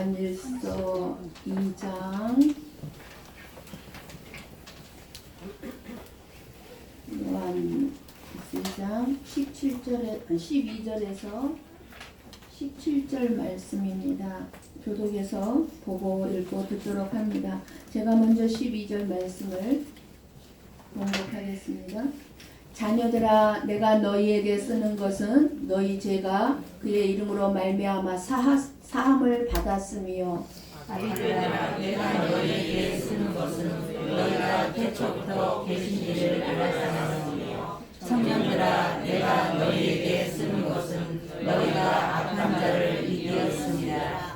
요한일서 2장 요한일서 2장 12절에서 17절 말씀입니다. 교독에서 보고 읽고 듣도록 합니다. 제가 먼저 12절 말씀을 봉독하겠습니다. 자녀들아, 내가 너희에게 쓰는 것은 너희 죄가 그의 이름으로 말미암아 사함을 받았으며, 아비들아, 내가 너희에게 쓰는 것은 너희가 태초부터 계신 이를 알았사오며, 청년들아, 내가 너희에게 쓰는 것은 너희가 악한 자를 이기었습니다.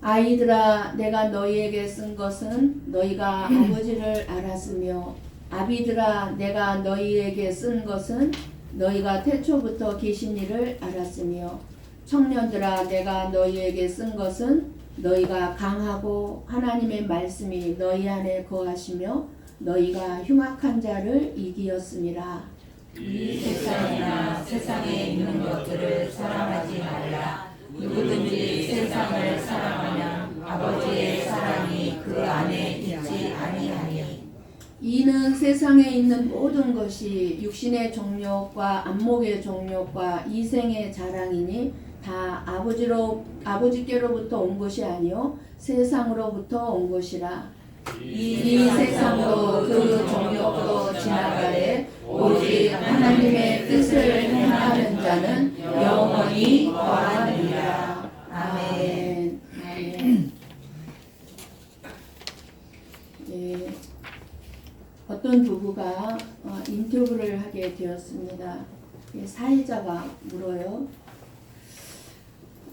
아이들아, 내가 너희에게 쓴 것은 너희가 아버지를 알았으며, 아비들아, 내가 너희에게 쓴 것은 너희가 태초부터 계신 이를 알았으며, 청년들아, 내가 너희에게 쓴 것은 너희가 강하고 하나님의 말씀이 너희 안에 거하시며 너희가 흉악한 자를 이기었음이라. 이 세상이나 세상에 있는 것들을 사랑하지 말라. 누구든지 세상을 사랑하면 아버지의 사랑이 그 안에 있지 아니하니. 이는 세상에 있는 모든 것이 육신의 정욕과 안목의 정욕과 이생의 자랑이니 다 아버지께로부터 온 것이 아니요 세상으로부터 온 것이라. 이 세상도 그 정욕도 지나가되 오직 하나님의 뜻을 행하는 자는 영원히 거하느니라. 아멘. 아멘. 네. 어떤 부부가 인터뷰를 하게 되었습니다. 사회자가 물어요.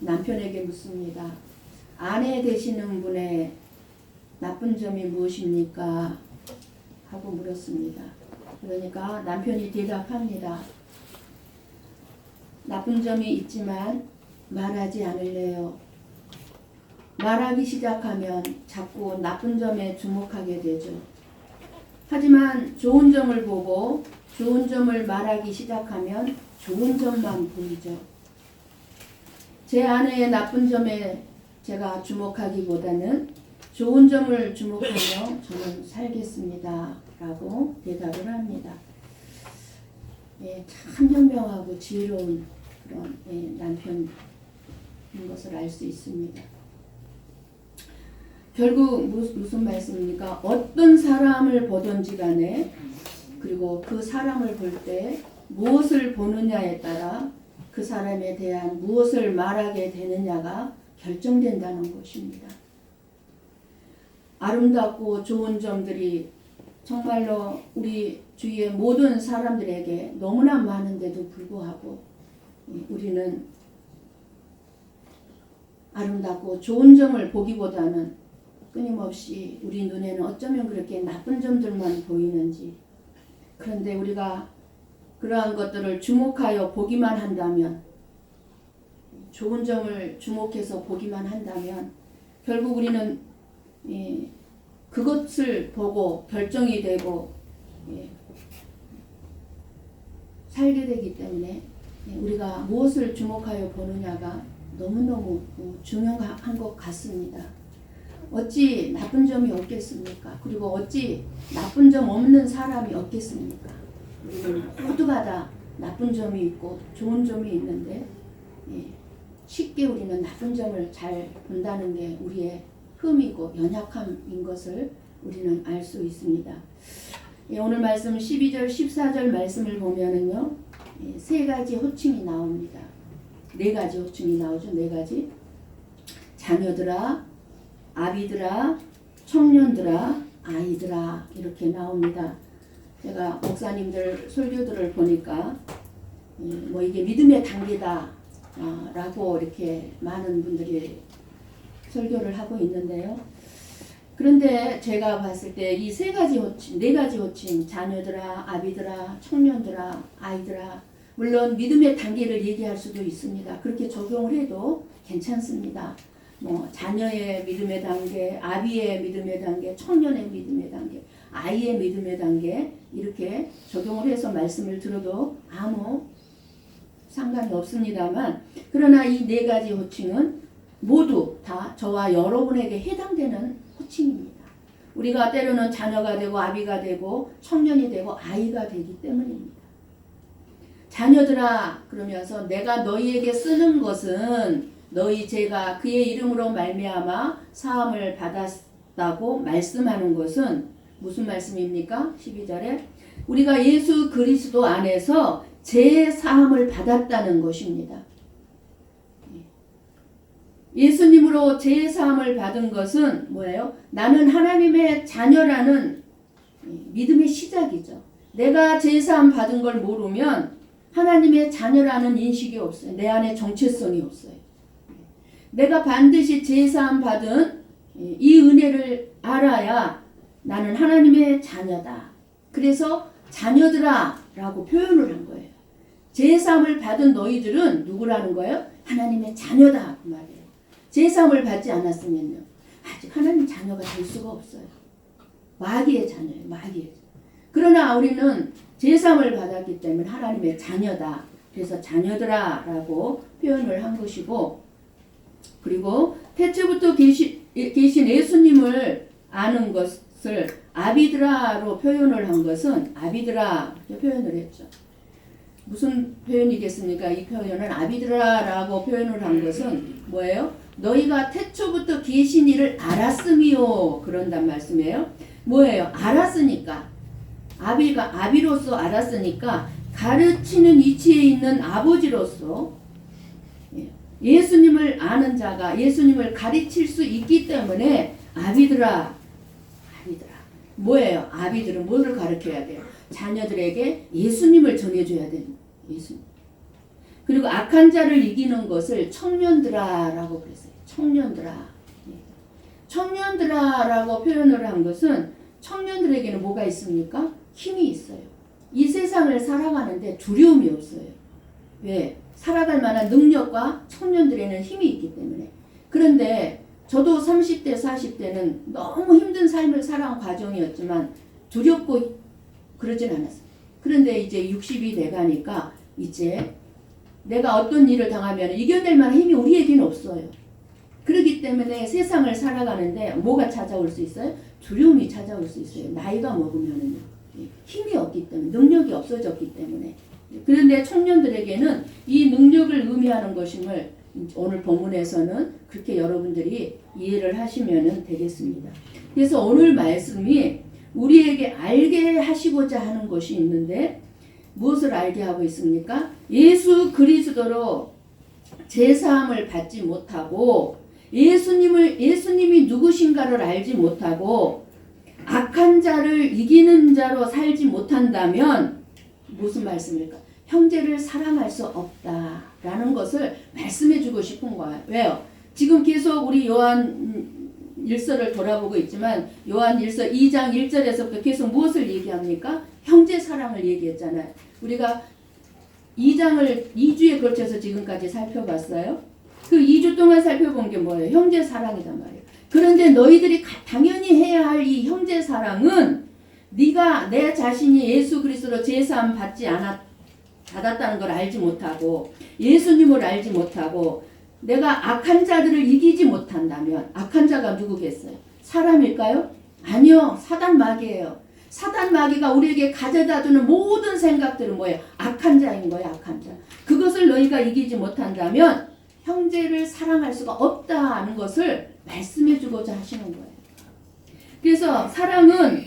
남편에게 묻습니다. 아내 되시는 분의 나쁜 점이 무엇입니까? 하고 물었습니다. 그러니까 남편이 대답합니다. 나쁜 점이 있지만 말하지 않을래요. 말하기 시작하면 자꾸 나쁜 점에 주목하게 되죠. 하지만 좋은 점을 보고 좋은 점을 말하기 시작하면 좋은 점만 보이죠. 제 아내의 나쁜 점에 제가 주목하기보다는 좋은 점을 주목하며 저는 살겠습니다. 라고 대답을 합니다. 참 현명하고 지혜로운 그런 남편인 것을 알 수 있습니다. 결국 무슨 말씀입니까? 어떤 사람을 보든지 간에 그리고 그 사람을 볼 때 무엇을 보느냐에 따라 그 사람에 대한 무엇을 말하게 되느냐가 결정된다는 것입니다. 아름답고 좋은 점들이 정말로 우리 주위의 모든 사람들에게 너무나 많은데도 불구하고 우리는 아름답고 좋은 점을 보기보다는 끊임없이 우리 눈에는 어쩌면 그렇게 나쁜 점들만 보이는지, 그런데 우리가 그러한 것들을 주목하여 보기만 한다면, 좋은 점을 주목해서 보기만 한다면 결국 우리는 그것을 보고 결정이 되고 살게 되기 때문에 우리가 무엇을 주목하여 보느냐가 너무너무 중요한 것 같습니다. 어찌 나쁜 점이 없겠습니까? 그리고 어찌 나쁜 점 없는 사람이 없겠습니까? 우리는 모두가 다 나쁜 점이 있고 좋은 점이 있는데 쉽게 우리는 나쁜 점을 잘 본다는 게 우리의 흠이고 연약함인 것을 우리는 알 수 있습니다. 오늘 말씀 12절 14절 말씀을 보면은요, 세 가지 호칭이 나옵니다. 네 가지 호칭이 나오죠. 네 가지. 자녀들아, 아비들아, 청년들아, 아이들아, 이렇게 나옵니다. 제가 목사님들 설교들을 보니까 이게 믿음의 단계다 라고 이렇게 많은 분들이 설교를 하고 있는데요. 그런데 제가 봤을 때 이 세 가지 호칭, 네 가지 호칭, 자녀들아, 아비들아, 청년들아, 아이들아, 물론 믿음의 단계를 얘기할 수도 있습니다. 그렇게 적용을 해도 괜찮습니다. 자녀의 믿음의 단계, 아비의 믿음의 단계, 청년의 믿음의 단계, 아이의 믿음의 단계, 이렇게 적용을 해서 말씀을 들어도 아무 상관이 없습니다만, 그러나 이 네 가지 호칭은 모두 다 저와 여러분에게 해당되는 호칭입니다. 우리가 때로는 자녀가 되고 아비가 되고 청년이 되고 아이가 되기 때문입니다. 자녀들아 그러면서 내가 너희에게 쓰는 것은 너희 죄가 그의 이름으로 말미암아 사함을 받았다고 말씀하는 것은 무슨 말씀입니까? 12절에 우리가 예수 그리스도 안에서 죄 사함을 받았다는 것입니다. 예수님으로 죄 사함을 받은 것은 뭐예요? 나는 하나님의 자녀라는 믿음의 시작이죠. 내가 죄 사함 받은 걸 모르면 하나님의 자녀라는 인식이 없어요. 내 안에 정체성이 없어요. 내가 반드시 죄 사함 받은 이 은혜를 알아야 나는 하나님의 자녀다. 그래서 자녀들아 라고 표현을 한 거예요. 죄 사함을 받은 너희들은 누구라는 거예요? 하나님의 자녀다 그 말이에요. 죄 사함을 받지 않았으면요 아직 하나님 자녀가 될 수가 없어요. 마귀의 자녀예요. 마귀의 자녀. 그러나 우리는 죄 사함을 받았기 때문에 하나님의 자녀다. 그래서 자녀들아 라고 표현을 한 것이고, 그리고 태초부터 계신 예수님을 아는 것을 아비드라로 표현을 한 것은 아비드라 표현을 했죠. 무슨 표현이겠습니까? 이 표현은 아비드라라고 표현을 한 것은 뭐예요? 너희가 태초부터 계신 이를 알았음이요. 그런단 말씀이에요. 뭐예요? 알았으니까. 아비로서 알았으니까 가르치는 위치에 있는 아버지로서 예수님을 아는 자가 예수님을 가르칠 수 있기 때문에 아비들아. 뭐예요? 아비들은 뭐를 가르쳐야 돼요? 자녀들에게 예수님을 전해줘야 됩니다. 예수님. 그리고 악한 자를 이기는 것을 청년들아라고 그랬어요. 청년들아. 청년들아라고 표현을 한 것은 청년들에게는 뭐가 있습니까? 힘이 있어요. 이 세상을 살아가는데 두려움이 없어요. 왜? 살아갈 만한 능력과 청년들에는 힘이 있기 때문에. 그런데 저도 30대, 40대는 너무 힘든 삶을 살아온 과정이었지만 두렵고 그러진 않았어요. 그런데 이제 60이 돼가니까 이제 내가 어떤 일을 당하면 이겨낼 만한 힘이 우리에게는 없어요. 그렇기 때문에 세상을 살아가는데 뭐가 찾아올 수 있어요? 두려움이 찾아올 수 있어요. 나이가 먹으면은요. 힘이 없기 때문에, 능력이 없어졌기 때문에. 그런데 청년들에게는 이 능력을 의미하는 것임을 오늘 본문에서는 그렇게 여러분들이 이해를 하시면 되겠습니다. 그래서 오늘 말씀이 우리에게 알게 하시고자 하는 것이 있는데 무엇을 알게 하고 있습니까? 예수 그리스도로 제사함을 받지 못하고 예수님이 누구신가를 알지 못하고 악한 자를 이기는 자로 살지 못한다면 무슨 말씀일까? 형제를 사랑할 수 없다라는 것을 말씀해 주고 싶은 거예요. 왜요? 지금 계속 우리 요한 일서를 돌아보고 있지만 요한 일서 2장 1절에서부터 계속 무엇을 얘기합니까? 형제 사랑을 얘기했잖아요. 우리가 2장을 2주에 걸쳐서 지금까지 살펴봤어요. 그 2주 동안 살펴본 게 뭐예요? 형제 사랑이단 말이에요. 그런데 너희들이 당연히 해야 할 이 형제 사랑은 네가 내 자신이 예수 그리스도로 제사함 받았다는 걸 알지 못하고 예수님을 알지 못하고 내가 악한 자들을 이기지 못한다면 악한 자가 누구겠어요? 사람일까요? 아니요. 사단 마귀예요. 사단 마귀가 우리에게 가져다주는 모든 생각들은 뭐예요? 악한 자인 거예요. 악한 자. 그것을 너희가 이기지 못한다면 형제를 사랑할 수가 없다는 것을 말씀해 주고자 하시는 거예요. 그래서 사랑은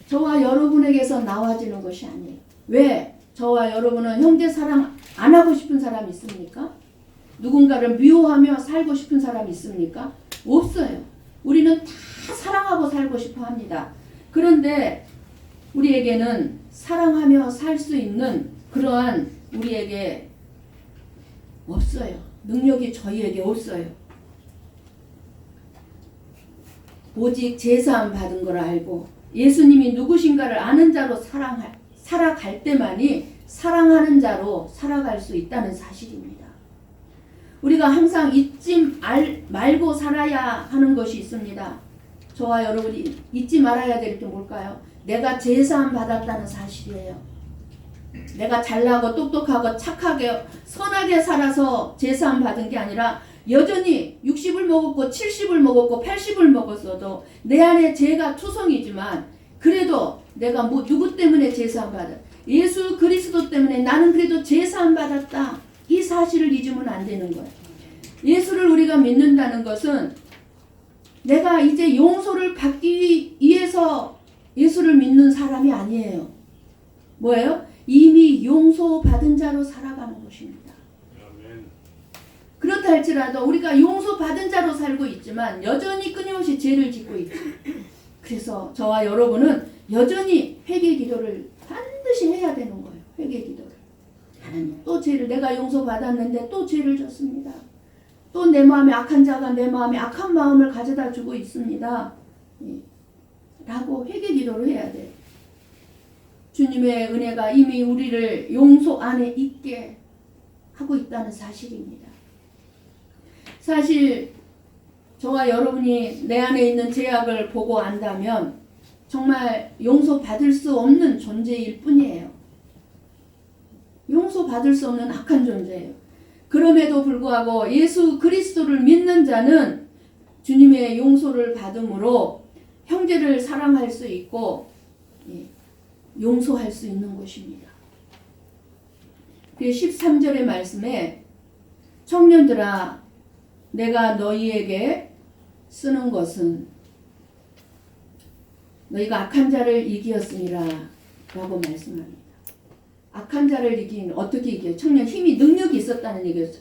저와 여러분에게서 나와지는 것이 아니에요. 왜? 저와 여러분은 형제 사랑 안 하고 싶은 사람 있습니까? 누군가를 미워하며 살고 싶은 사람 있습니까? 없어요. 우리는 다 사랑하고 살고 싶어 합니다. 그런데 우리에게는 사랑하며 살 수 있는 그러한 우리에게 없어요. 능력이 저희에게 없어요. 오직 제사함 받은 걸 알고 예수님이 누구신가를 아는 자로 살아갈 때만이 사랑하는 자로 살아갈 수 있다는 사실입니다. 우리가 항상 잊지 말고 살아야 하는 것이 있습니다. 저와 여러분이 잊지 말아야 될 게 뭘까요? 내가 제사함 받았다는 사실이에요. 내가 잘나고 똑똑하고 착하게 선하게 살아서 제사함 받은 게 아니라 여전히 60을 먹었고 70을 먹었고 80을 먹었어도 내 안에 죄가 투성이지만 그래도 내가 누구 때문에 제사함 받아? 예수 그리스도 때문에 나는 그래도 제사함 받았다. 이 사실을 잊으면 안 되는 거야. 예수를 우리가 믿는다는 것은 내가 이제 용서를 받기 위해서 예수를 믿는 사람이 아니에요. 뭐예요? 이미 용서받은 자로 살아가는 것입니다. 그렇다 할지라도 우리가 용서받은 자로 살고 있지만 여전히 끊임없이 죄를 짓고 있죠. 그래서 저와 여러분은 여전히 회개 기도를 반드시 해야 되는 거예요. 회개 기도를. 하나님, 또 죄를 내가 용서받았는데 또 죄를 졌습니다. 또 내 마음에 악한 자가 내 마음에 악한 마음을 가져다 주고 있습니다. 라고 회개 기도를 해야 돼요. 주님의 은혜가 이미 우리를 용서 안에 있게 하고 있다는 사실입니다. 사실 저와 여러분이 내 안에 있는 죄악을 보고 안다면 정말 용서받을 수 없는 존재일 뿐이에요. 용서받을 수 없는 악한 존재예요. 그럼에도 불구하고 예수 그리스도를 믿는 자는 주님의 용서를 받음으로 형제를 사랑할 수 있고 용서할 수 있는 것입니다. 13절의 말씀에 청년들아 내가 너희에게 쓰는 것은 너희가 악한 자를 이기었으니라 라고 말씀합니다. 악한 자를 이기는 어떻게 이겨요? 청년 힘이 능력이 있었다는 얘기였죠.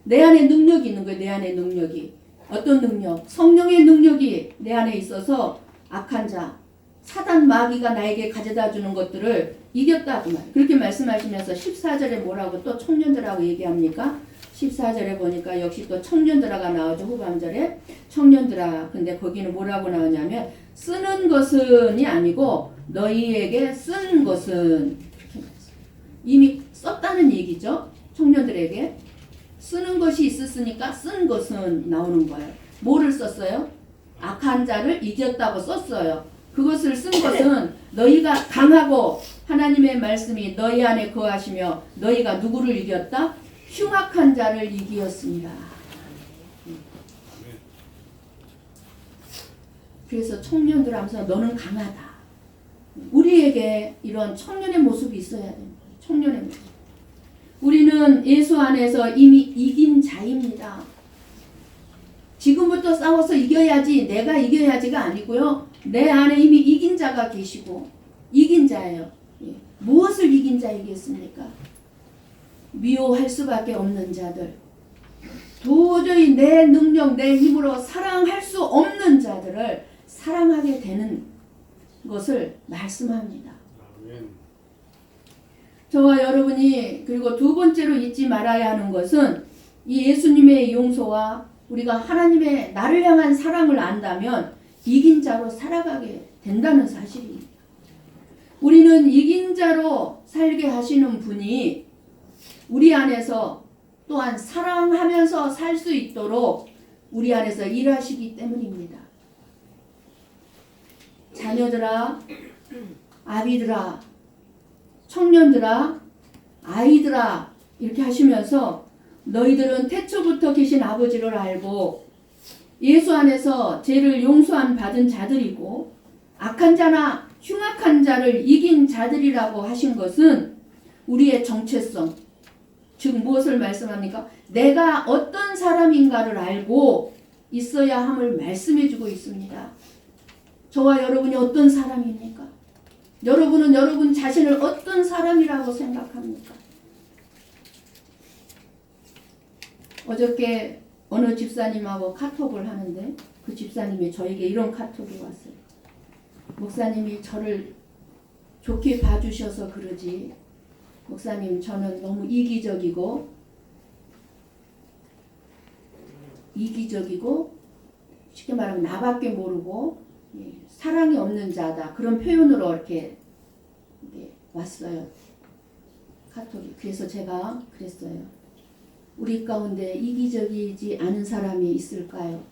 내 안에 능력이 있는 거예요. 내 안에 능력이. 어떤 능력? 성령의 능력이 내 안에 있어서 악한 자, 사단 마귀가 나에게 가져다 주는 것들을 이겼다고 말. 그렇게 말씀하시면서 14절에 뭐라고 또 청년들하고 얘기합니까? 14절에 보니까 역시 또 청년들아가 나오죠. 후반절에 청년들아. 근데 거기는 뭐라고 나오냐면 쓰는 것은이 아니고 너희에게 쓴 것은 이미 썼다는 얘기죠. 청년들에게 쓰는 것이 있었으니까 쓴 것은 나오는 거예요. 뭐를 썼어요? 악한 자를 이겼다고 썼어요. 그것을 쓴 것은 너희가 강하고 하나님의 말씀이 너희 안에 거하시며 너희가 누구를 이겼다? 흉악한 자를 이기었습니다. 그래서 청년들 하면서 너는 강하다. 우리에게 이런 청년의 모습이 있어야 됩니다. 청년의 모습. 우리는 예수 안에서 이미 이긴 자입니다. 지금부터 싸워서 이겨야지, 내가 이겨야지가 아니고요. 내 안에 이미 이긴 자가 계시고 이긴 자예요. 무엇을 이긴 자이겠습니까? 미워할 수밖에 없는 자들, 도저히 내 능력, 내 힘으로 사랑할 수 없는 자들을 사랑하게 되는 것을 말씀합니다. 저와 여러분이 그리고 두 번째로 잊지 말아야 하는 것은 이 예수님의 용서와 우리가 하나님의 나를 향한 사랑을 안다면 이긴 자로 살아가게 된다는 사실입니다. 우리는 이긴 자로 살게 하시는 분이 우리 안에서 또한 사랑하면서 살 수 있도록 우리 안에서 일하시기 때문입니다. 자녀들아, 아비들아, 청년들아, 아이들아 이렇게 하시면서 너희들은 태초부터 계신 아버지를 알고 예수 안에서 죄를 용서한 받은 자들이고 악한 자나 흉악한 자를 이긴 자들이라고 하신 것은 우리의 정체성, 즉 무엇을 말씀합니까? 내가 어떤 사람인가를 알고 있어야 함을 말씀해주고 있습니다. 저와 여러분이 어떤 사람입니까? 여러분은 여러분 자신을 어떤 사람이라고 생각합니까? 어저께 어느 집사님하고 카톡을 하는데 그 집사님이 저에게 이런 카톡이 왔어요. 목사님이 저를 좋게 봐주셔서 그러지 목사님 저는 너무 이기적이고 쉽게 말하면 나밖에 모르고 사랑이 없는 자다. 그런 표현으로 이렇게 왔어요. 카톡이. 그래서 제가 그랬어요. 우리 가운데 이기적이지 않은 사람이 있을까요?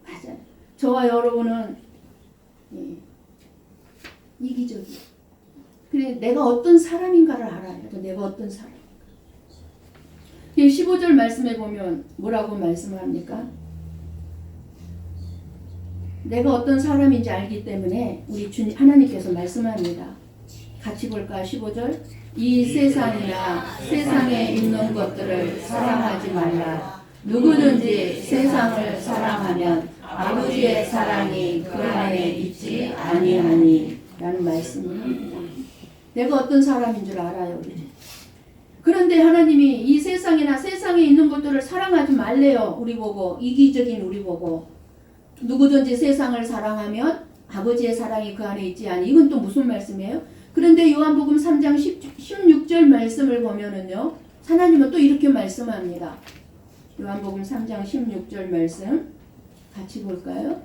맞아요. 저와 여러분은 이기적이에요. 그래 내가 어떤 사람인가를 알아야 돼. 내가 어떤 사람인가. 제15절 말씀에 보면 뭐라고 말씀을 합니까? 내가 어떤 사람인지 알기 때문에 우리 주님 하나님께서 말씀합니다. 같이 볼까요? 15절. 이 세상이나 세상에 있는 것들을 사랑하지 말라. 누구든지 세상을 사랑하면 아버지의 사랑이 그 안에 있지 아니하니 라는 말씀을 합니다. 내가 어떤 사람인 줄 알아요. 그런데 하나님이 이 세상이나 세상에 있는 것들을 사랑하지 말래요. 우리 보고 이기적인 우리 보고 누구든지 세상을 사랑하면 아버지의 사랑이 그 안에 있지 아니. 이건 또 무슨 말씀이에요? 그런데 요한복음 3장 16절 말씀을 보면은요. 하나님은 또 이렇게 말씀합니다. 요한복음 3장 16절 말씀 같이 볼까요?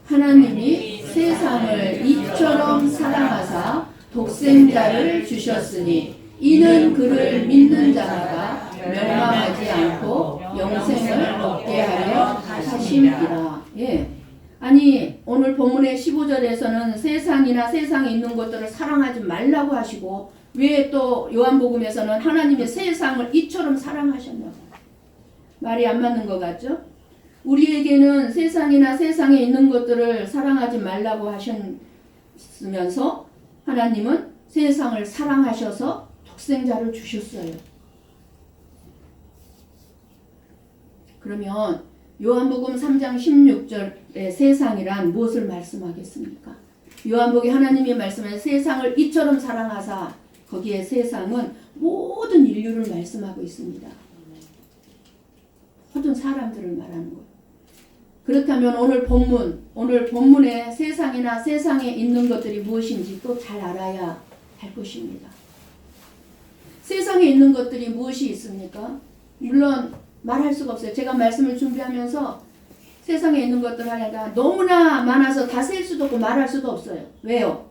하나님이 세상을 이처럼 사랑하사 독생자를 주셨으니 이는 그를 믿는 자마다 멸망하지 않고 영생을 얻게 하려 하심이라. 예. 아니 오늘 본문의 15절에서는 세상이나 세상에 있는 것들을 사랑하지 말라고 하시고 왜 또 요한복음에서는 하나님의 세상을 이처럼 사랑하셨냐고. 말이 안 맞는 것 같죠? 우리에게는 세상이나 세상에 있는 것들을 사랑하지 말라고 하셨으면서 하나님은 세상을 사랑하셔서 독생자를 주셨어요. 그러면 요한복음 3장 16절의 세상이란 무엇을 말씀하겠습니까? 요한복음에 하나님이 말씀하신 세상을 이처럼 사랑하사 거기에 세상은 모든 인류를 말씀하고 있습니다. 모든 사람들을 말하는 거예요. 그렇다면 오늘 본문의 세상이나 세상에 있는 것들이 무엇인지 또 잘 알아야 할 것입니다. 세상에 있는 것들이 무엇이 있습니까? 물론 말할 수가 없어요. 제가 말씀을 준비하면서 세상에 있는 것들 하려다 너무나 많아서 다 셀 수도 없고 말할 수도 없어요. 왜요?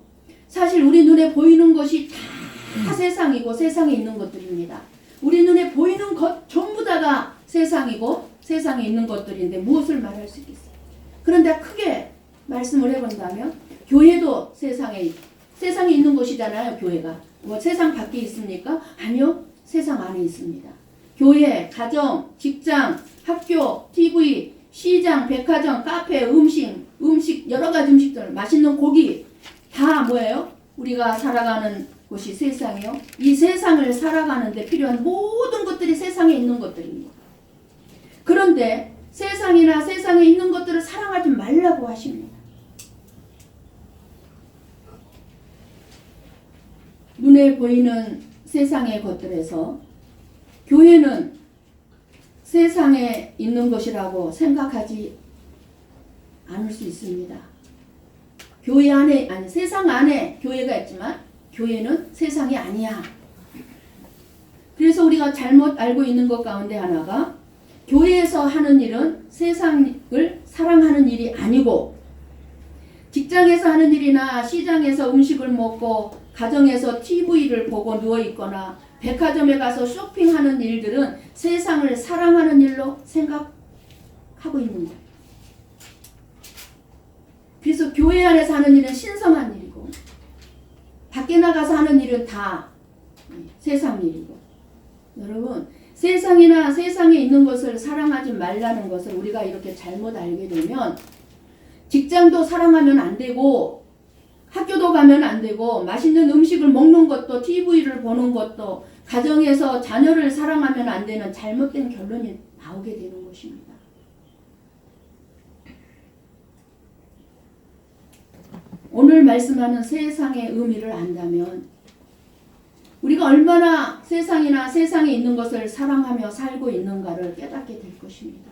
사실 우리 눈에 보이는 것이 다 세상이고 세상에 있는 것들입니다. 우리 눈에 보이는 것 전부 다가 세상이고 세상에 있는 것들인데 무엇을 말할 수 있겠어요? 그런데 크게 말씀을 해본다면 교회도 세상에 있는 것이잖아요. 교회가. 뭐 세상 밖에 있습니까? 아니요. 세상 안에 있습니다. 교회, 가정, 직장, 학교, TV, 시장, 백화점, 카페, 음식 여러 가지 음식들, 맛있는 고기 다 뭐예요? 우리가 살아가는 곳이 세상이요. 이 세상을 살아가는데 필요한 모든 것들이 세상에 있는 것들입니다. 그런데 세상이나 세상에 있는 것들을 사랑하지 말라고 하십니다. 눈에 보이는 세상의 것들에서 교회는 세상에 있는 것이라고 생각하지 않을 수 있습니다. 교회 안에, 아니 세상 안에 교회가 있지만 교회는 세상이 아니야. 그래서 우리가 잘못 알고 있는 것 가운데 하나가 교회에서 하는 일은 세상을 사랑하는 일이 아니고 직장에서 하는 일이나 시장에서 음식을 먹고 가정에서 TV를 보고 누워있거나 백화점에 가서 쇼핑하는 일들은 세상을 사랑하는 일로 생각하고 있는 거예요. 그래서 교회 안에서 하는 일은 신성한 일이고 밖에 나가서 하는 일은 다 세상 일이고 여러분 세상이나 세상에 있는 것을 사랑하지 말라는 것을 우리가 이렇게 잘못 알게 되면 직장도 사랑하면 안 되고 학교도 가면 안 되고 맛있는 음식을 먹는 것도 TV를 보는 것도 가정에서 자녀를 사랑하면 안 되는 잘못된 결론이 나오게 되는 것입니다. 오늘 말씀하는 세상의 의미를 안다면 우리가 얼마나 세상이나 세상에 있는 것을 사랑하며 살고 있는가를 깨닫게 될 것입니다.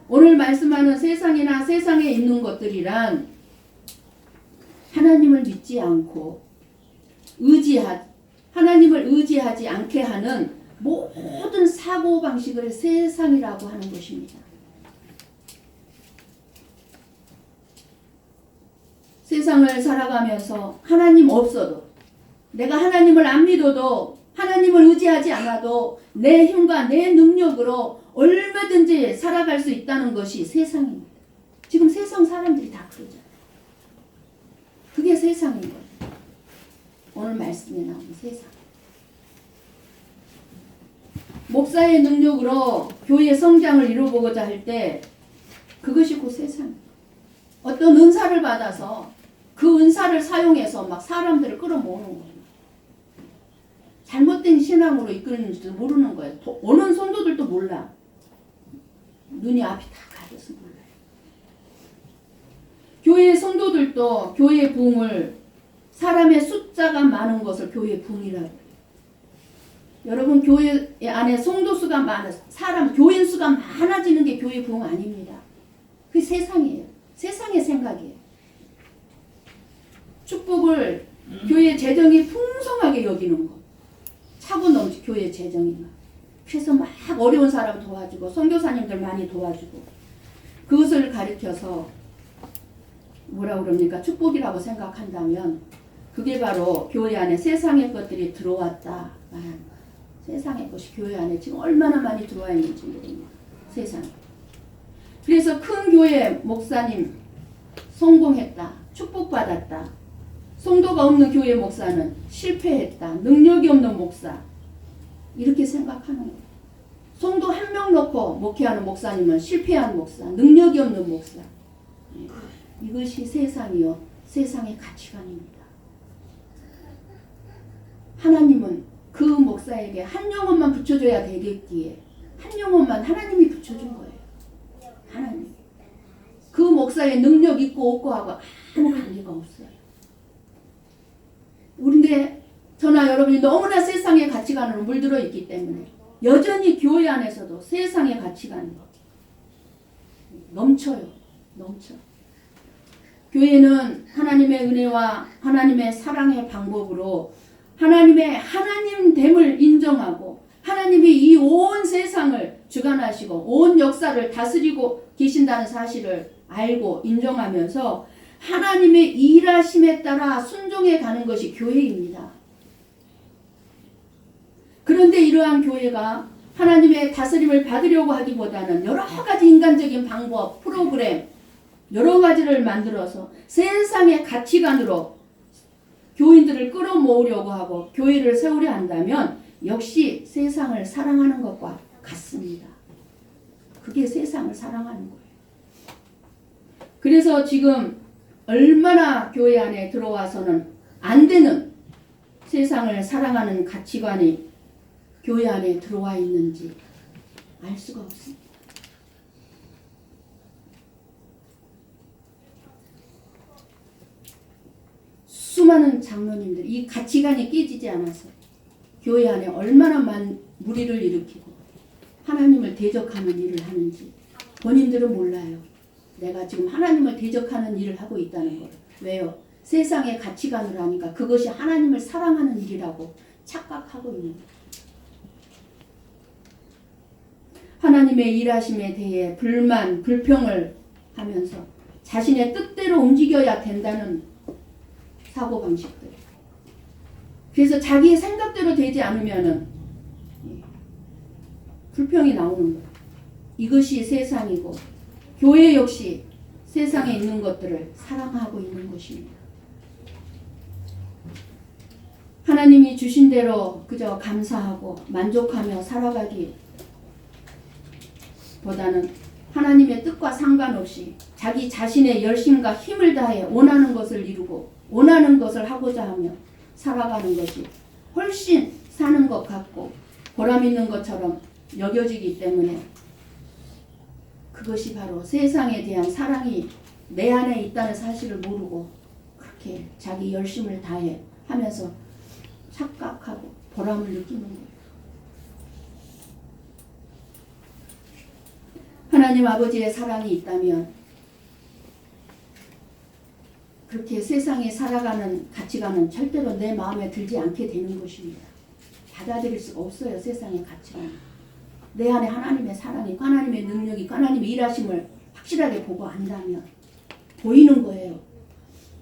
오늘 말씀하는 세상이나 세상에 있는 것들이란 하나님을 믿지 않고 하나님을 의지하지 않게 하는 모든 사고방식을 세상이라고 하는 것입니다. 세상을 살아가면서 하나님 없어도 내가 하나님을 안 믿어도 하나님을 의지하지 않아도 내 힘과 내 능력으로 얼마든지 살아갈 수 있다는 것이 세상입니다. 지금 세상 사람들이 다 그러잖아요. 그게 세상인 거예요. 오늘 말씀에 나오는 세상. 목사의 능력으로 교회 성장을 이루어보고자 할 때 그것이 곧 세상. 어떤 은사를 받아서 그 은사를 사용해서 막 사람들을 끌어모으는 거예요. 잘못된 신앙으로 이끄는지도 모르는 거예요. 오는 성도들도 몰라. 눈이 앞이 다 가려서 몰라요. 교회의 성도들도 교회의 부흥을 사람의 숫자가 많은 것을 교회의 부흥이라고 해요. 여러분 교회 안에 성도 수가 사람 교인 수가 많아지는 게 교회 부흥 아닙니다. 그게 세상이에요. 세상의 생각이에요. 축복을 교회 재정이 풍성하게 여기는 것. 차고 넘치 교회 재정이 막. 그래서 막 어려운 사람 도와주고 선교사님들 많이 도와주고 그것을 가리켜서 뭐라 그럽니까? 축복이라고 생각한다면 그게 바로 교회 안에 세상의 것들이 들어왔다 말하는 거예요. 세상의 것이 교회 안에 지금 얼마나 많이 들어와 있는지 모릅니다. 세상에. 그래서 큰 교회 목사님 성공했다. 축복받았다. 성도가 없는 교회 목사는 실패했다. 능력이 없는 목사. 이렇게 생각하는 거예요. 성도 한 명 놓고 목회하는 목사님은 실패한 목사. 능력이 없는 목사. 이것이 세상이요. 세상의 가치관입니다. 하나님은 그 목사에게 한 영혼만 붙여줘야 되겠기에 한 영혼만 하나님이 붙여준 거예요. 하나님. 그 목사의 능력 있고 없고 하고 아무 관계가 없어요. 우리인데 저나 여러분이 너무나 세상의 가치관으로 물들어 있기 때문에 여전히 교회 안에서도 세상의 가치관이 넘쳐요. 넘쳐. 교회는 하나님의 은혜와 하나님의 사랑의 방법으로 하나님됨을 인정하고 하나님이 이 온 세상을 주관하시고 온 역사를 다스리고 계신다는 사실을 알고 인정하면서 하나님의 일하심에 따라 순종해 가는 것이 교회입니다. 그런데 이러한 교회가 하나님의 다스림을 받으려고 하기보다는 여러 가지 인간적인 방법, 프로그램 여러 가지를 만들어서 세상의 가치관으로 교인들을 끌어모으려고 하고 교회를 세우려 한다면 역시 세상을 사랑하는 것과 같습니다. 그게 세상을 사랑하는 거예요. 그래서 지금 얼마나 교회 안에 들어와서는 안 되는 세상을 사랑하는 가치관이 교회 안에 들어와 있는지 알 수가 없습니다. 수많은 장로님들 이 가치관이 깨지지 않아서 교회 안에 얼마나 많은 무리를 일으키고 하나님을 대적하는 일을 하는지 본인들은 몰라요. 내가 지금 하나님을 대적하는 일을 하고 있다는 걸. 왜요? 세상의 가치관을 하니까 그것이 하나님을 사랑하는 일이라고 착각하고 있는 거예요. 하나님의 일하심에 대해 불만, 불평을 하면서 자신의 뜻대로 움직여야 된다는 사고방식들. 그래서 자기의 생각대로 되지 않으면은 불평이 나오는 거예요. 이것이 세상이고 교회 역시 세상에 있는 것들을 사랑하고 있는 것입니다. 하나님이 주신 대로 그저 감사하고 만족하며 살아가기 보다는 하나님의 뜻과 상관없이 자기 자신의 열심과 힘을 다해 원하는 것을 이루고 원하는 것을 하고자 하며 살아가는 것이 훨씬 사는 것 같고 보람 있는 것처럼 여겨지기 때문에 그것이 바로 세상에 대한 사랑이 내 안에 있다는 사실을 모르고 그렇게 자기 열심을 다해 하면서 착각하고 보람을 느끼는 거예요. 하나님 아버지의 사랑이 있다면 그렇게 세상에 살아가는 가치관은 절대로 내 마음에 들지 않게 되는 것입니다. 받아들일 수가 없어요. 세상의 가치관. 내 안에 하나님의 사랑이 있고 하나님의 능력이 있고 하나님의 일하심을 확실하게 보고 안다면 보이는 거예요.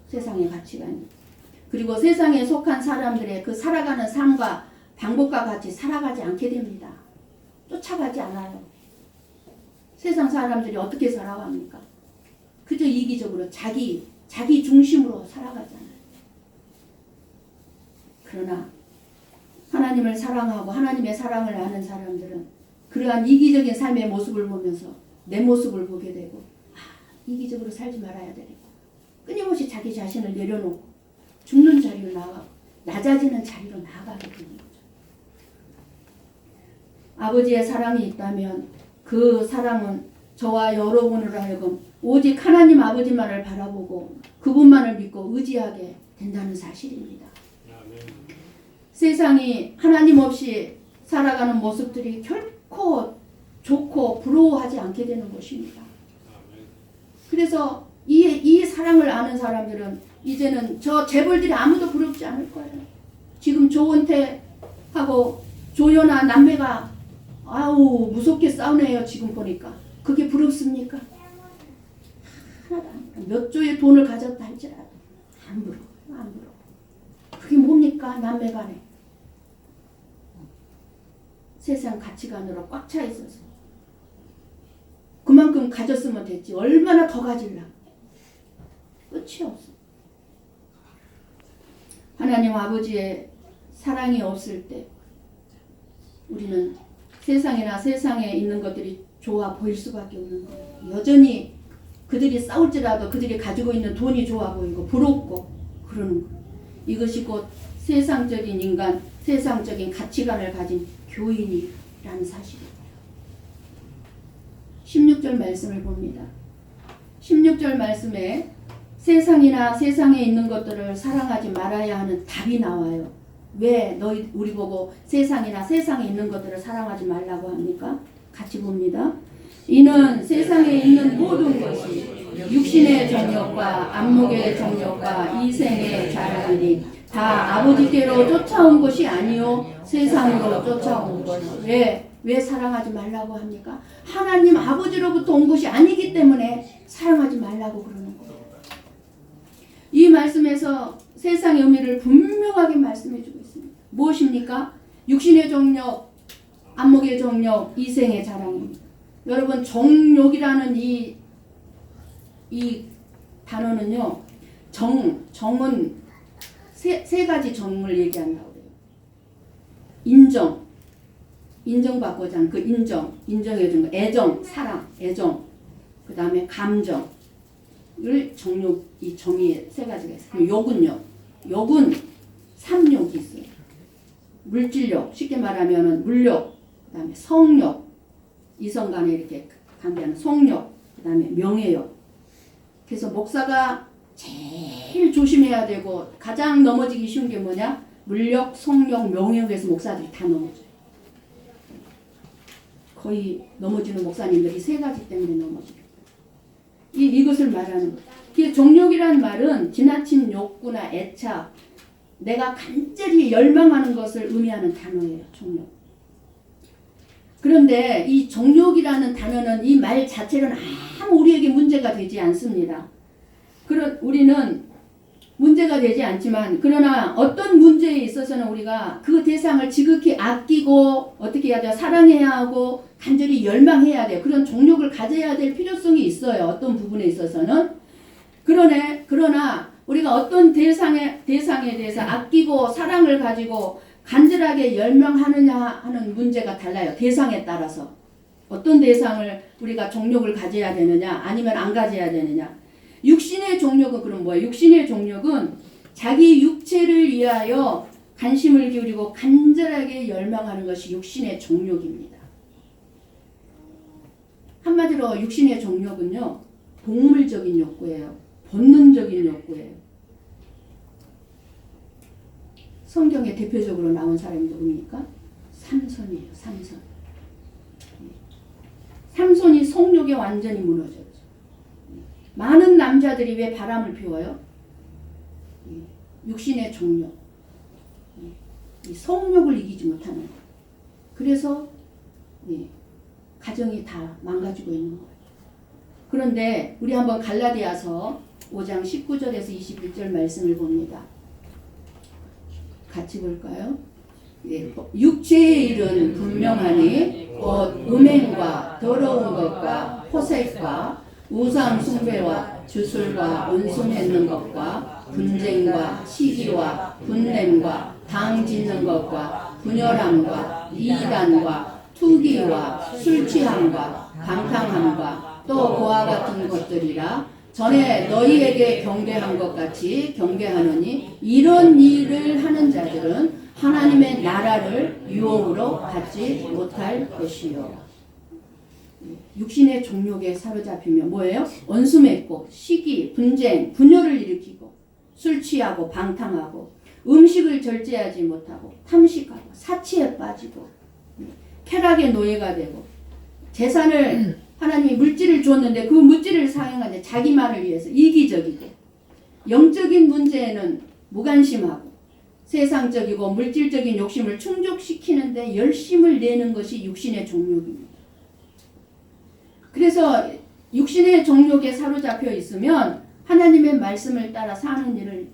세상의 가치관이. 그리고 세상에 속한 사람들의 그 살아가는 삶과 방법과 같이 살아가지 않게 됩니다. 쫓아가지 않아요. 세상 사람들이 어떻게 살아갑니까? 그저 이기적으로 자기 중심으로 살아가잖아요. 그러나 하나님을 사랑하고 하나님의 사랑을 아는 사람들은 그러한 이기적인 삶의 모습을 보면서 내 모습을 보게 되고 이기적으로 살지 말아야 되겠다. 끊임없이 자기 자신을 내려놓고 죽는 자리로 나아가고 낮아지는 자리로 나아가게 되는 거죠. 아버지의 사랑이 있다면 그 사랑은 저와 여러분으로 하여금 오직 하나님 아버지만을 바라보고 그분만을 믿고 의지하게 된다는 사실입니다. 세상이 하나님 없이 살아가는 모습들이 결코 좋고 부러워하지 않게 되는 것입니다. 그래서 이 사랑을 아는 사람들은 이제는 저 재벌들이 아무도 부럽지 않을 거예요. 지금 조원태하고 조연아 남매가 아우 무섭게 싸우네요. 지금 보니까 그게 부럽습니까? 하나도 안 부러워. 몇 조의 돈을 가졌다 할지라도 안 부러워. 안 부러워. 그게 뭡니까? 남매간에 세상 가치관으로 꽉 차 있어서 그만큼 가졌으면 됐지 얼마나 더 가질라. 끝이 없어. 하나님 아버지의 사랑이 없을 때 우리는 세상이나 세상에 있는 것들이 좋아 보일 수밖에 없는 거예요. 여전히 그들이 싸울지라도 그들이 가지고 있는 돈이 좋아 보이고 부럽고 그러는 거예요. 이것이 곧 세상적인 인간, 세상적인 가치관을 가진 교인이라는 사실이에요. 16절 말씀을 봅니다. 16절 말씀에 세상이나 세상에 있는 것들을 사랑하지 말아야 하는 답이 나와요. 왜 우리 보고 세상이나 세상에 있는 것들을 사랑하지 말라고 합니까? 같이 봅니다. 이는 세상에 있는 모든 것이 육신의 정욕과 안목의 정욕과 이생의 자랑이니 다 아버지께로 쫓아온 것이 아니요 세상으로 쫓아온 것이요. 왜 사랑하지 말라고 합니까? 하나님 아버지로부터 온 것이 아니기 때문에 사랑하지 말라고 그러는 거예요. 이 말씀에서 세상의 의미를 분명하게 말씀해 주고 있습니다. 무엇입니까? 육신의 정욕, 안목의 정욕, 이생의 자랑입니다. 여러분 정욕이라는 이 단어는요. 정은 세 가지 정을 얘기한다고 해요. 인정받고자 하는 그 인정해주는 거, 애정, 사랑, 애정, 그 다음에 감정을 정욕, 이 정의 세 가지가 있어요. 그럼 욕은 삼욕이 있어요. 물질욕, 쉽게 말하면 물욕, 그 다음에 성욕, 이성 간에 이렇게 관계하는 성욕, 그 다음에 명예욕. 그래서 목사가 제일 조심해야 되고 가장 넘어지기 쉬운 게 뭐냐? 물욕, 성욕, 명예욕에서 목사들이 다 넘어져요. 거의 넘어지는 목사님들이 세 가지 때문에 넘어져요. 이것을 말하는 거예요. 정욕이라는 말은 지나친 욕구나 애착, 내가 간절히 열망하는 것을 의미하는 단어예요. 정욕. 그런데 이 정욕이라는 단어는 이 말 자체는 아무 우리에게 문제가 되지 않습니다. 우리는 문제가 되지 않지만 그러나 어떤 문제에 있어서는 우리가 그 대상을 지극히 아끼고 어떻게 해야 돼요? 사랑해야 하고 간절히 열망해야 돼요. 그런 정욕을 가져야 될 필요성이 있어요. 어떤 부분에 있어서는. 그러나 우리가 어떤 대상에 대해서 아끼고 사랑을 가지고 간절하게 열망하느냐 하는 문제가 달라요. 대상에 따라서. 어떤 대상을 우리가 정욕을 가져야 되느냐 아니면 안 가져야 되느냐. 육신의 정욕은 그럼 뭐예요? 육신의 정욕은 자기 육체를 위하여 관심을 기울이고 간절하게 열망하는 것이 육신의 정욕입니다. 한마디로 육신의 정욕은요. 동물적인 욕구예요. 본능적인 욕구예요. 성경에 대표적으로 나온 사람이 누굽니까? 삼손이에요. 삼손이 성욕에 완전히 무너졌죠. 많은 남자들이 왜 바람을 피워요? 육신의 정욕, 이 성욕을 이기지 못하는 거예요. 그래서 가정이 다 망가지고 있는 거예요. 그런데 우리 한번 갈라디아서 5장 19절에서 21절 말씀을 봅니다. 같이 볼까요? 육체의 일은 분명하니 곧 음행과 더러운 것과 호색과 우상 숭배와 주술과 온순했는 것과 분쟁과 시기와 분냄과 당 짓는 것과 분열함과 이단과 투기와 술취함과 방탕함과 또 그와 같은 것들이라 전에 너희에게 경계한 것 같이 경계하노니 이런 일을 하는 자들은 하나님의 나라를 유혹으로 받지 못할 것이요. 육신의 종욕에 사로잡히면 뭐예요? 원수 맺고 시기, 분쟁, 분열을 일으키고 술 취하고 방탕하고 음식을 절제하지 못하고 탐식하고 사치에 빠지고 쾌락의 노예가 되고 재산을 하나님이 물질을 줬는데 그 물질을 사용하는데 자기만을 위해서 이기적이고 영적인 문제에는 무관심하고 세상적이고 물질적인 욕심을 충족시키는데 열심을 내는 것이 육신의 종욕입니다. 그래서 육신의 종욕에 사로잡혀 있으면 하나님의 말씀을 따라 사는 일을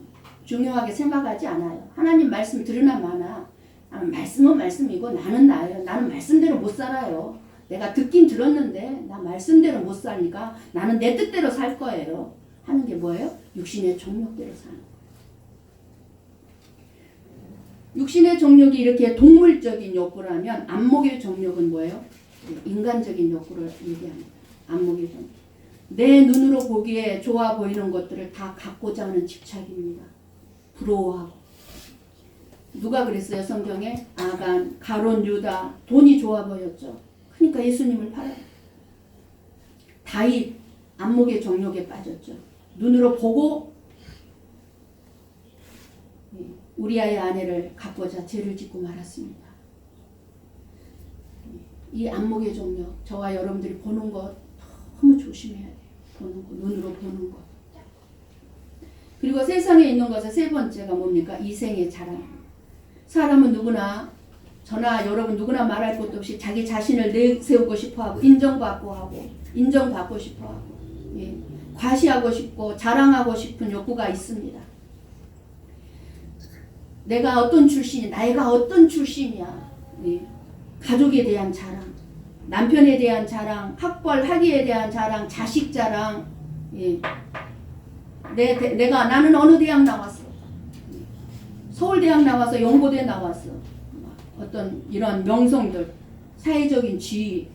중요하게 생각하지 않아요. 하나님 말씀 들으나 마나 말씀은 말씀이고 나는 나예요. 나는 말씀대로 못 살아요. 내가 듣긴 들었는데 나 말씀대로 못 사니까 나는 내 뜻대로 살 거예요. 하는 게 뭐예요? 육신의 종욕대로 사는 거예요. 육신의 종욕이 이렇게 동물적인 욕구라면 안목의 종욕은 뭐예요? 인간적인 욕구를 얘기합니다. 안목의 종욕. 내 눈으로 보기에 좋아 보이는 것들을 다 갖고자 하는 집착입니다. 부러워하고. 누가 그랬어요? 성경에? 아간, 가론, 유다. 돈이 좋아 보였죠. 그러니까 예수님을 팔아요. 다윗 안목의 정욕에 빠졌죠. 눈으로 보고 우리아의 아내를 갖고자 죄를 짓고 말았습니다. 이 안목의 정욕, 저와 여러분들이 보는 것 너무 조심해야 돼요. 보는 것, 눈으로 보는 것. 그리고 세상에 있는 것의 세 번째가 뭡니까? 이생의 자랑. 사람은 누구나 저나 여러분 누구나 말할 것도 없이 자기 자신을 내세우고 싶어하고 인정받고 싶어하고 과시하고 싶고 자랑하고 싶은 욕구가 있습니다. 내가 어떤 출신이 나이가 어떤 출신이야. 가족에 대한 자랑, 남편에 대한 자랑, 학벌 학위에 대한 자랑, 자식 자랑. 나는 어느 대학 나왔어. 서울대학 나와서 연고대 나왔어. 어떤 이런 명성들, 사회적인 지위,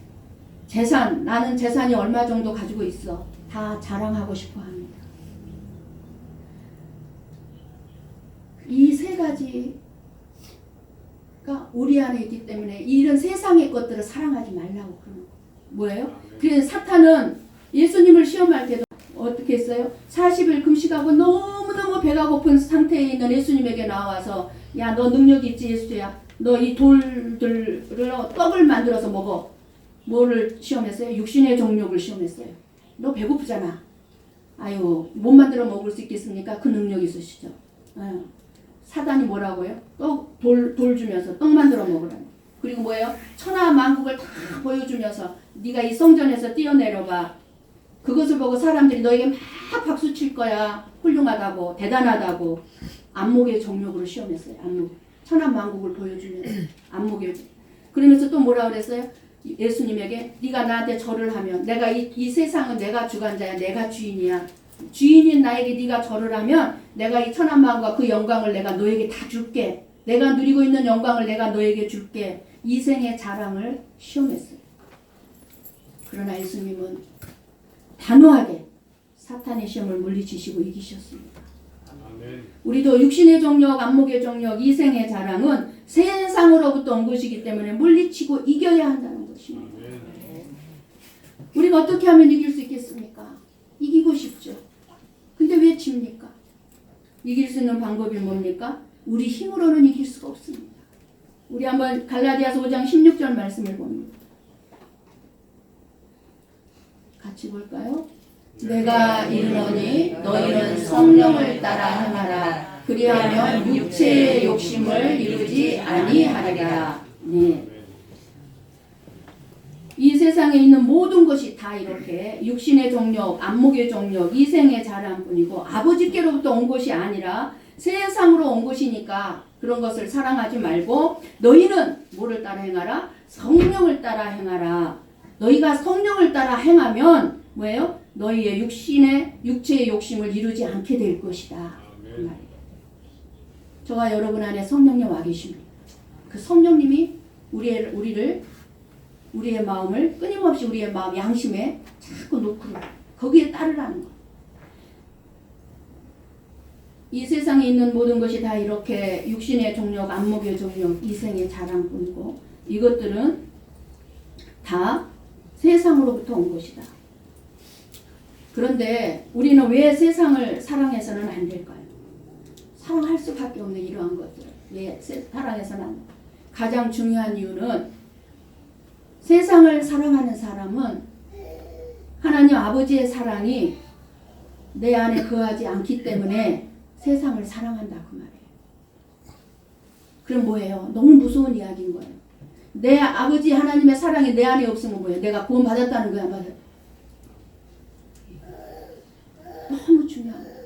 재산, 나는 재산이 얼마 정도 가지고 있어. 다 자랑하고 싶어 합니다. 이 세 가지가 우리 안에 있기 때문에 이런 세상의 것들을 사랑하지 말라고 그러는 거예요. 뭐예요? 그래서 사탄은 예수님을 시험할 때도 어떻게 했어요? 40일 금식하고 너무너무 배가 고픈 상태에 있는 예수님에게 나와서 야, 너 능력이 있지 예수야. 너 이 돌들을 떡을 만들어서 먹어. 뭐를 시험했어요? 육신의 종욕을 시험했어요. 너 배고프잖아. 아유, 못 만들어 먹을 수 있겠습니까? 그 능력이 있으시죠. 아유, 사단이 뭐라고요? 돌 주면서 떡 만들어 먹으라는. 그리고 뭐예요? 천하 만국을 다 보여주면서 네가 이 성전에서 뛰어내려봐. 그것을 보고 사람들이 너에게 막 박수 칠 거야. 훌륭하다고, 대단하다고. 안목의 정욕으로 시험했어요. 안목. 천하 만국을 보여주면서 안목의. 그러면서 또 뭐라 그랬어요? 예수님에게 네가 나한테 절을 하면 내가 이 세상은 내가 주관자야. 내가 주인이야. 주인인 나에게 네가 절을 하면 내가 이 천하 만국과 그 영광을 내가 너에게 다 줄게. 내가 누리고 있는 영광을 내가 너에게 줄게. 이생의 자랑을 시험했어요. 그러나 예수님은 단호하게 사탄의 시험을 물리치시고 이기셨습니다. 아멘. 우리도 육신의 정욕, 안목의 정욕, 이생의 자랑은 세상으로부터 온 것이기 때문에 물리치고 이겨야 한다는 것입니다. 아멘. 우리가 어떻게 하면 이길 수 있겠습니까? 이기고 싶죠. 근데 왜 집니까? 이길 수 있는 방법이 뭡니까? 우리 힘으로는 이길 수가 없습니다. 우리 한번 갈라디아서 5장 16절 말씀을 봅니다. 같이 볼까요? 내가 이르노니 너희는 성령을 따라 행하라. 그리하면 육체의 욕심을 이루지 아니하리라. 네. 이 세상에 있는 모든 것이 다 이렇게 육신의 정욕, 안목의 정욕, 이생의 자랑뿐이고 아버지께로부터 온 것이 아니라 세상으로 온 것이니까 그런 것을 사랑하지 말고 너희는 뭐를 따라 행하라? 성령을 따라 행하라. 너희가 성령을 따라 행하면 뭐예요? 너희의 육체의 욕심을 이루지 않게 될 것이다. 그 말이에요. 저와 여러분 안에 성령님 와 계십니다. 그 성령님이 우리의 마음을 끊임없이 우리의 마음 양심에 자꾸 놓고 거기에 따르라는 거. 이 세상에 있는 모든 것이 다 이렇게 육신의 종력, 안목의 종력, 이생의 자랑뿐이고 이것들은 다 세상으로부터 온 것이다. 그런데 우리는 왜 세상을 사랑해서는 안 될까요? 사랑할 수밖에 없는 이러한 것들을 왜 사랑해서는 안 될까요? 가장 중요한 이유는 세상을 사랑하는 사람은 하나님 아버지의 사랑이 내 안에 거하지 않기 때문에 세상을 사랑한다 그 말이에요. 그럼 뭐예요? 너무 무서운 이야기인 거예요. 내 아버지 하나님의 사랑이 내 안에 없으면 뭐예요? 내가 구원 받았다는 거야. 맞아요. 너무 중요한 거예요.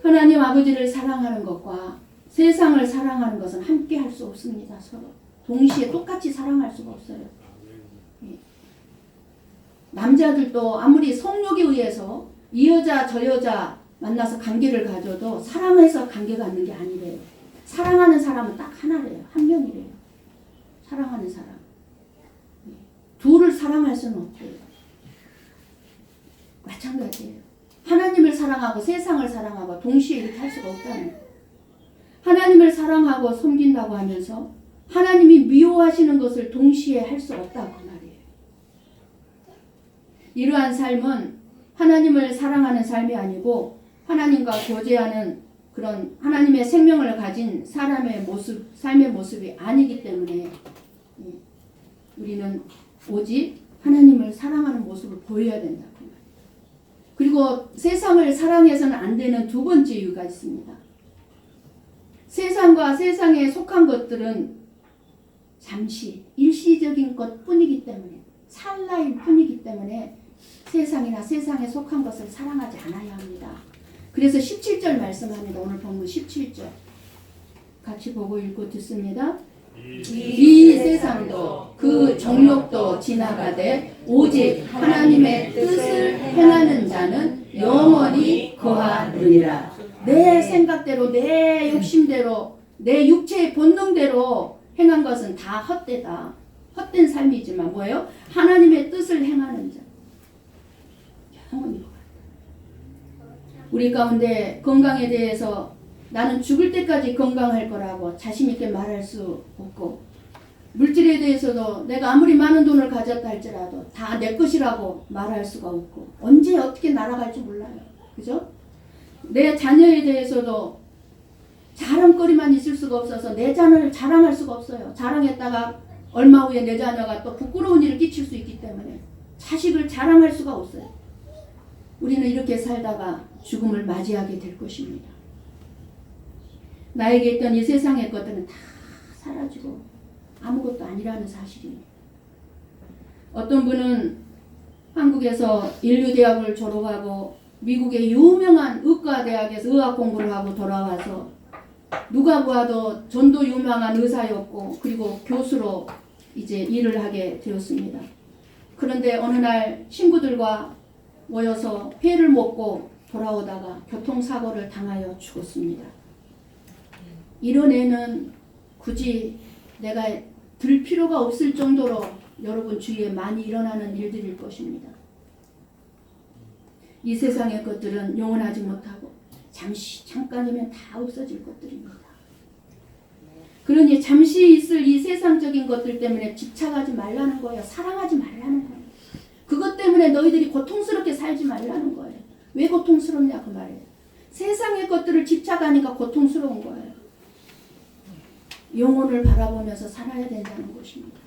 하나님 아버지를 사랑하는 것과 세상을 사랑하는 것은 함께 할 수 없습니다. 서로 동시에 똑같이 사랑할 수가 없어요. 남자들도 아무리 성욕에 의해서 이 여자 저 여자 만나서 관계를 가져도 사랑해서 관계 갖는 게 아니래요. 사랑하는 사람은 딱 하나래요. 한 명이래요. 사랑하는 사람. 둘을 사랑할 수는 없대요. 마찬가지예요. 하나님을 사랑하고 세상을 사랑하고 동시에 이렇게 할 수가 없다는 거예요. 하나님을 사랑하고 섬긴다고 하면서 하나님이 미워하시는 것을 동시에 할 수 없다고 그 말이에요. 이러한 삶은 하나님을 사랑하는 삶이 아니고 하나님과 교제하는 그런 하나님의 생명을 가진 사람의 모습, 삶의 모습이 아니기 때문에 우리는 오직 하나님을 사랑하는 모습을 보여야 된다. 그리고 세상을 사랑해서는 안 되는 두 번째 이유가 있습니다. 세상과 세상에 속한 것들은 잠시 일시적인 것뿐이기 때문에 찰나일 뿐이기 때문에 세상이나 세상에 속한 것을 사랑하지 않아야 합니다. 그래서 17절 말씀합니다. 오늘 본문 17절 같이 보고 읽고 듣습니다. 이 세상도 그 정욕도 지나가되 오직 하나님의 뜻을 행하는 자는 영원히 거하느니라. 내 생각대로 내 욕심대로 내 육체의 본능대로 행한 것은 다 헛되다. 헛된 삶이지만 뭐예요? 하나님의 뜻을 행하는 자 영원히 거한다. 우리 가운데 건강에 대해서 나는 죽을 때까지 건강할 거라고 자신 있게 말할 수 없고 물질에 대해서도 내가 아무리 많은 돈을 가졌다 할지라도 다 내 것이라고 말할 수가 없고 언제 어떻게 날아갈지 몰라요. 그죠? 내 자녀에 대해서도 자랑거리만 있을 수가 없어서 내 자녀를 자랑할 수가 없어요. 자랑했다가 얼마 후에 내 자녀가 또 부끄러운 일을 끼칠 수 있기 때문에 자식을 자랑할 수가 없어요. 우리는 이렇게 살다가 죽음을 맞이하게 될 것입니다. 나에게 있던 이 세상의 것들은 다 사라지고 아무것도 아니라는 사실입니다. 어떤 분은 한국에서 인류대학을 졸업하고 미국의 유명한 의과대학에서 의학 공부를 하고 돌아와서 누가 보아도 전도 유명한 의사였고 그리고 교수로 이제 일을 하게 되었습니다. 그런데 어느 날 친구들과 모여서 회를 먹고 돌아오다가 교통사고를 당하여 죽었습니다. 이런 애는 굳이 내가 들 필요가 없을 정도로 여러분 주위에 많이 일어나는 일들일 것입니다. 이 세상의 것들은 영원하지 못하고 잠깐이면 다 없어질 것들입니다. 그러니 잠시 있을 이 세상적인 것들 때문에 집착하지 말라는 거예요. 사랑하지 말라는 거예요. 그것 때문에 너희들이 고통스럽게 살지 말라는 거예요. 왜 고통스럽냐 그 말이에요. 세상의 것들을 집착하니까 고통스러운 거예요. 영혼을 바라보면서 살아야 된다는 것입니다.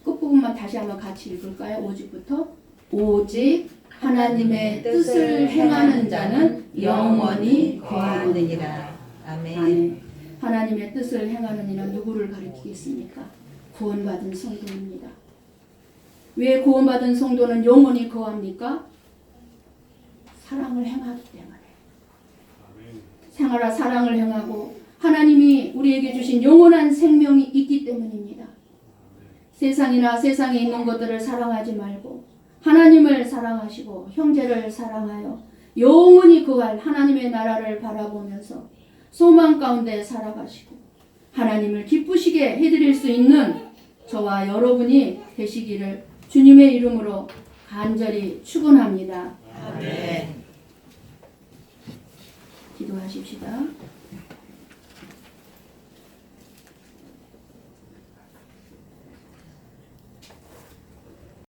끝부분만 다시 한번 같이 읽을까요? 5절부터 오직 하나님의 뜻을 행하는 자는 영원히 거하느니라. 아멘. 하나님의 뜻을 행하는 이는 누구를 가리키겠습니까? 구원받은 성도입니다. 왜 구원받은 성도는 영원히 거합니까? 사랑을 행하기 때문에. 생활아 사랑을 행하고 하나님이 우리에게 주신 영원한 생명이 있기 때문입니다. 세상이나 세상에 있는 것들을 사랑하지 말고 하나님을 사랑하시고 형제를 사랑하여 영원히 거할 하나님의 나라를 바라보면서 소망 가운데 살아가시고 하나님을 기쁘시게 해드릴 수 있는 저와 여러분이 되시기를 주님의 이름으로 간절히 축원합니다. 아멘. 기도하십시다.